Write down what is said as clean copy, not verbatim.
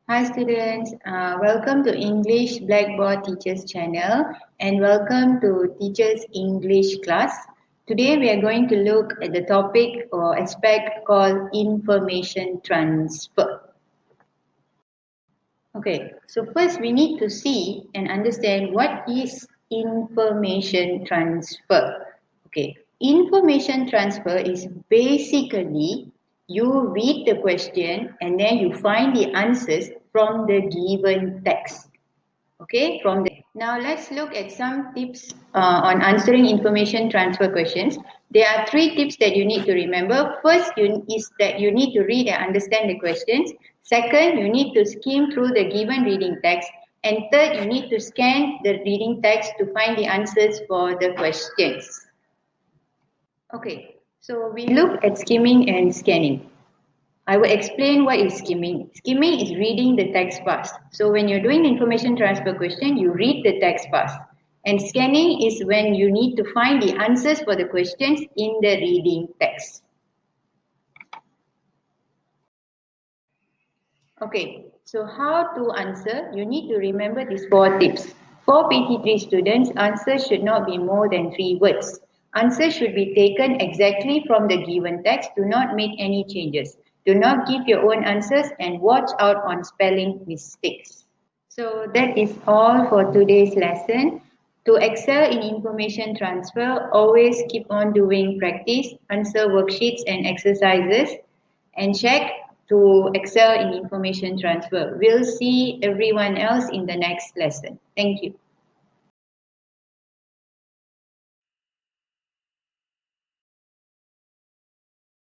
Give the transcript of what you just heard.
Hi students, welcome to English Blackboard Teachers channel and welcome to Teachers English class. Today we are going to look at the topic or aspect called information transfer. Okay, so first we need to see and understand what is information transfer. Okay, information transfer is basically you read the question and then you find the answers from the given text. Okay, now let's look at some tips on answering information transfer questions. There are three tips that you need to remember. First is that you need to read and understand the questions. Second, you need to skim through the given reading text. And third, you need to scan the reading text to find the answers for the questions. Okay, so we look at skimming and scanning. I will explain what is skimming. Skimming is reading the text fast. So when you're doing information transfer question, you read the text fast. And scanning is when you need to find the answers for the questions in the reading text. Okay, so how to answer? You need to remember these 4 tips. For PT3 students, answers should not be more than 3 words. Answers should be taken exactly from the given text. Do not make any changes. Do not give your own answers and watch out on spelling mistakes. So that is all for today's lesson. To excel in information transfer, always keep on doing practice, answer worksheets and exercises, and check to excel in information transfer. We'll see everyone else in the next lesson. Thank you.